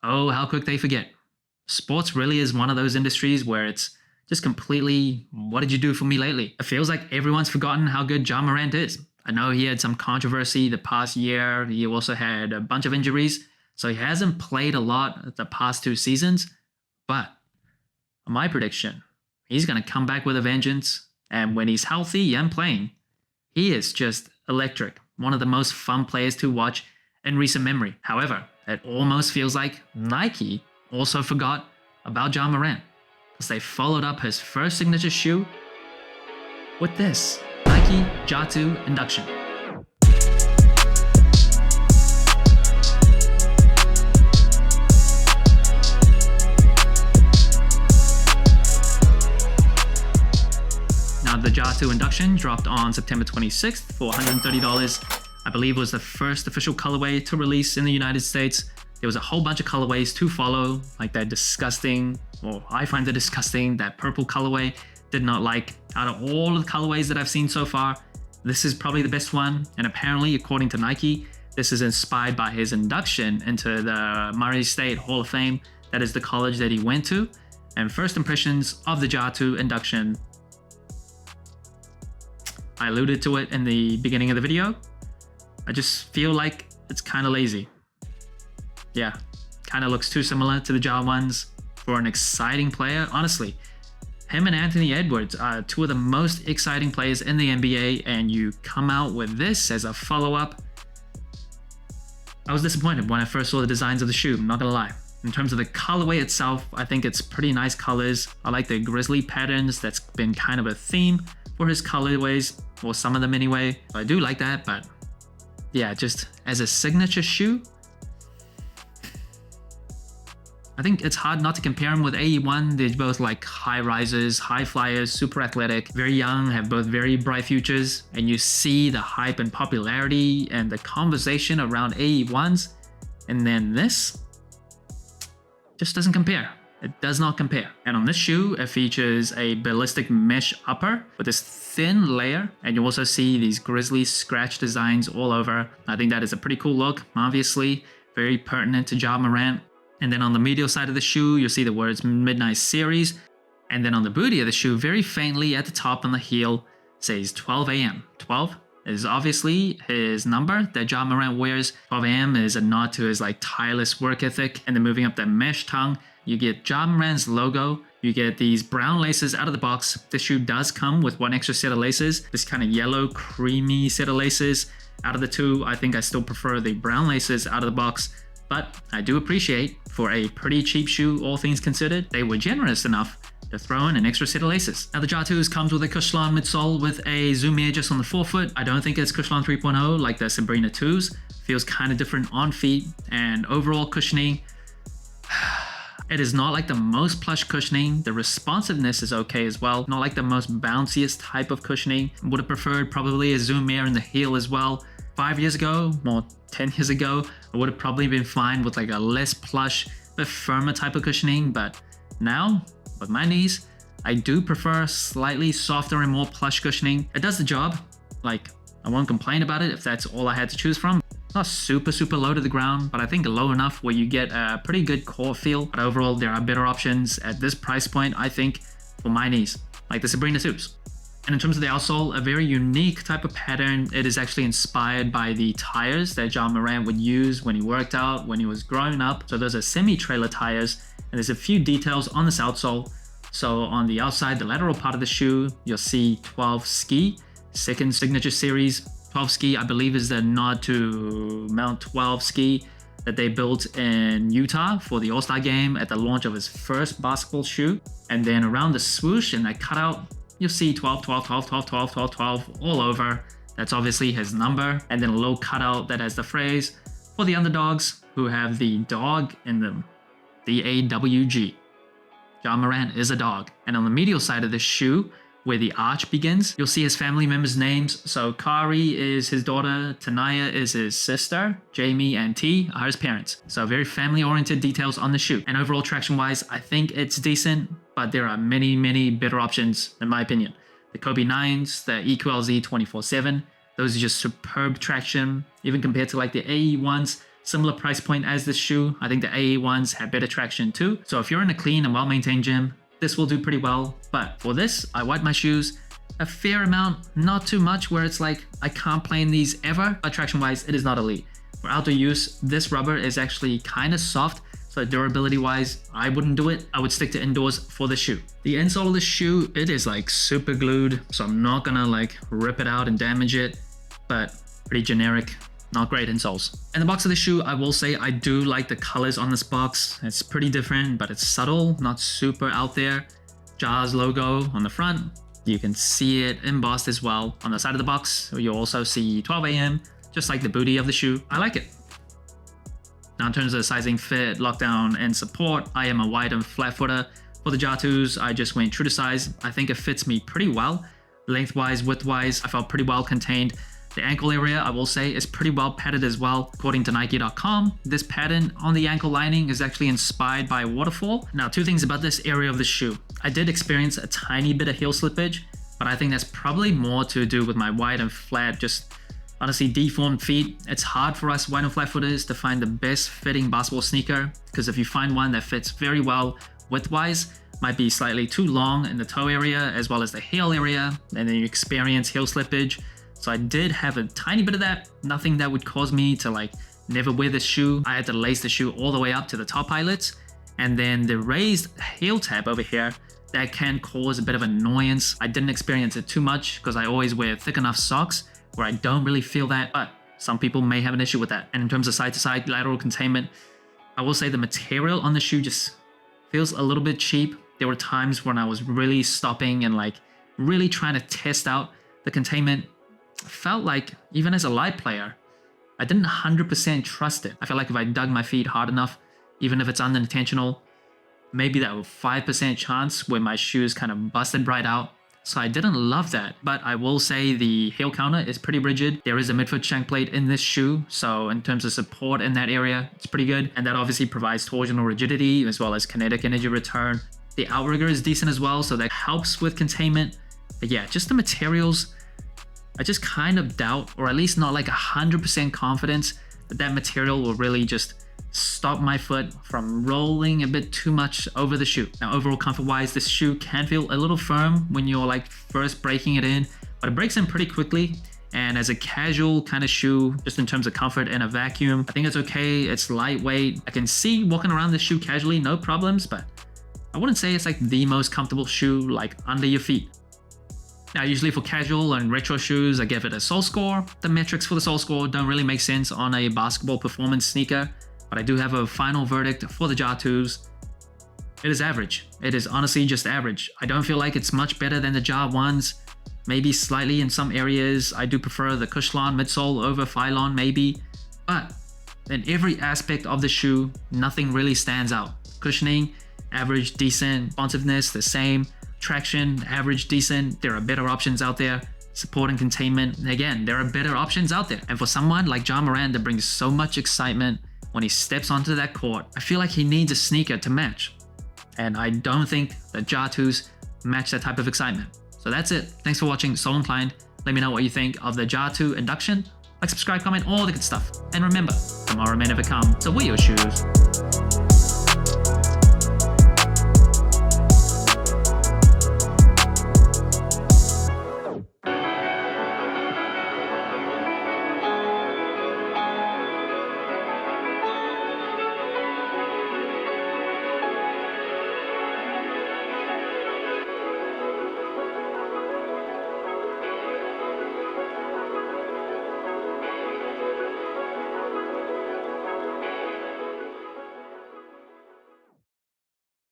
Oh, how quick they forget. Sports really is one of those industries where it's just completely, what did you do for me lately? It feels like everyone's forgotten how good Ja Morant is. I know he had some controversy the past year. He also had a bunch of injuries, so he hasn't played a lot the past 2 seasons. But my prediction, he's going to come back with a vengeance. And when he's healthy and playing, he is just electric. One of the most fun players to watch in recent memory. However, it almost feels like Nike also forgot about Ja Morant, because they followed up his first signature shoe with this Nike Ja2 Induction. Now, the Ja2 Induction dropped on September 26th for $130. I believe was the first official colorway to release in the United States. There was a whole bunch of colorways to follow, like that disgusting, or I find it disgusting, that purple colorway. Did not like. Out of all of the colorways that I've seen so far, this is probably the best one. And apparently, according to Nike, this is inspired by his induction into the Murray State Hall of Fame. That is the college that he went to. And first impressions of the Ja2 Induction. I alluded to it in the beginning of the video. I just feel like it's kind of lazy. Yeah, kind of looks too similar to the Ja ones. For an exciting player, honestly, him and Anthony Edwards are two of the most exciting players in the NBA, and you come out with this as a follow-up. I was disappointed when I first saw the designs of the shoe, I'm not gonna lie. In terms of the colorway itself, I think it's pretty nice colors. I like the grizzly patterns. That's been kind of a theme for his colorways, or some of them anyway. I do like that, but yeah, just as a signature shoe, I think it's hard not to compare him with AE1. They're both like high risers, high flyers, super athletic, very young, have both very bright futures. And you see the hype and popularity and the conversation around AE1s. And then this just doesn't compare. It does not compare. And on this shoe, it features a ballistic mesh upper with this thin layer. And you also see these grizzly scratch designs all over. I think that is a pretty cool look, obviously. Very pertinent to Ja Morant. And then on the medial side of the shoe, you'll see the words Midnight Series. And then on the booty of the shoe, very faintly at the top on the heel, says 12 a.m. 12 is obviously his number that Ja Morant wears. 12 a.m. is a nod to his like tireless work ethic. And then moving up that mesh tongue, you get Ja Morant's logo. You get these brown laces out of the box. This shoe does come with one extra set of laces. This kind of yellow, creamy set of laces. Out of the two, I think I still prefer the brown laces out of the box. But I do appreciate, for a pretty cheap shoe, all things considered, they were generous enough to throw in an extra set of laces. Now the Ja2s comes with a Cushlon midsole with a zoom edge just on the forefoot. I don't think it's Cushlon 3.0 like the Sabrina 2s. Feels kind of different on feet, and overall cushioning, it is not like the most plush cushioning. The responsiveness is okay as well. Not like the most bounciest type of cushioning. Would have preferred probably a zoom air in the heel as well. 5 years ago, more 10 years ago, I would have probably been fine with like a less plush, but firmer type of cushioning. But now, with my knees, I do prefer slightly softer and more plush cushioning. It does the job. Like, I won't complain about it if that's all I had to choose from. Not super low to the ground, but I think low enough where you get a pretty good core feel. But overall, there are better options at this price point, I think, for my knees, like the Sabrina 2s. And in terms of the outsole, a very unique type of pattern. It is actually inspired by the tires that Ja Morant would use when he worked out, when he was growing up. So those are semi-trailer tires, and there's a few details on this outsole. So on the outside, the lateral part of the shoe, you'll see 12 ski, second signature series. 12 ski, I believe, is the nod to Mount 12 ski that they built in Utah for the All-Star game at the launch of his first basketball shoe. And then around the swoosh and that cutout, you'll see 12, 12, 12, 12, 12, 12, 12 all over. That's obviously his number. And then a low cutout that has the phrase for the underdogs who have the dog in them, the AWG. Ja Morant is a dog. And on the medial side of the shoe, where the arch begins, you'll see his family members' names. So Kari is his daughter, Tanaya is his sister, Jamie and T are his parents. So very family-oriented details on the shoe. And overall traction-wise, I think it's decent, but there are many better options in my opinion. The Kobe 9s, the EQLZ 24/7, those are just superb traction, even compared to like the AE ones. Similar price point as this shoe. I think the AA ones have better traction too. So if you're in a clean and well-maintained gym, this will do pretty well. But for this, I wipe my shoes a fair amount, not too much where it's like I can't play in these ever, but traction wise it is not elite. For outdoor use, this rubber is actually kind of soft, so durability wise I wouldn't do it. I would stick to indoors for the shoe. The insole of the shoe, it is like super glued, so I'm not gonna like rip it out and damage it, but pretty generic, not great insoles. In the box of the shoe, I will say I do like the colors on this box. It's pretty different, but it's subtle, not super out there. Jaws logo on the front. You can see it embossed as well on the side of the box. You'll also see 12 AM, just like the booty of the shoe. I like it. Now in terms of sizing, fit, lockdown, and support, I am a wide and flat footer. For the JAR2s, I just went true to size. I think it fits me pretty well. Lengthwise, widthwise, I felt pretty well contained. The ankle area, I will say, is pretty well padded as well. According to Nike.com, this pattern on the ankle lining is actually inspired by waterfall. Now, two things about this area of the shoe. I did experience a tiny bit of heel slippage, but I think that's probably more to do with my wide and flat, just honestly deformed feet. It's hard for us wide and flat footers to find the best fitting basketball sneaker, because if you find one that fits very well widthwise, might be slightly too long in the toe area as well as the heel area, and then you experience heel slippage. So I did have a tiny bit of that, nothing that would cause me to like never wear this shoe. I had to lace the shoe all the way up to the top eyelets, and then the raised heel tab over here, that can cause a bit of annoyance. I didn't experience it too much because I always wear thick enough socks where I don't really feel that, but some people may have an issue with that. And in terms of side-to-side lateral containment, I will say the material on the shoe just feels a little bit cheap. There were times when I was really stopping and like really trying to test out the containment. Felt like, even as a light player, I didn't 100% trust it. I felt like if I dug my feet hard enough, even if it's unintentional, maybe that 5% chance where my shoes kind of busted right out. So I didn't love that, but I will say the heel counter is pretty rigid. There is a midfoot shank plate in this shoe, so in terms of support in that area, it's pretty good. And that obviously provides torsional rigidity as well as kinetic energy return. The outrigger is decent as well, so that helps with containment. But yeah, just the materials, I just kind of doubt, or at least not like 100% confidence that that material will really just stop my foot from rolling a bit too much over the shoe. Now overall comfort wise, this shoe can feel a little firm when you're like first breaking it in, but it breaks in pretty quickly. And as a casual kind of shoe, just in terms of comfort in a vacuum, I think it's okay. It's lightweight. I can see walking around this shoe casually, no problems, but I wouldn't say it's like the most comfortable shoe like under your feet. Now, usually for casual and retro shoes, I give it a sole score. The metrics for the sole score don't really make sense on a basketball performance sneaker, but I do have a final verdict for the JAR2s. It is average. It is honestly just average. I don't feel like it's much better than the JAR1s. Maybe slightly in some areas. I do prefer the Cushlon midsole over Phylon maybe, but in every aspect of the shoe, nothing really stands out. Cushioning, average, decent. Responsiveness, the same. Traction, average, decent. There are better options out there. Support and containment, again, there are better options out there. And for someone like Ja Morant that brings so much excitement when he steps onto that court, I feel like he needs a sneaker to match. And I don't think the JAR2s match that type of excitement. So that's it. Thanks for watching Sole Inclined. Let me know what you think of the JAR2 induction. Like, subscribe, comment, all the good stuff. And remember, tomorrow may never come, so wear your shoes.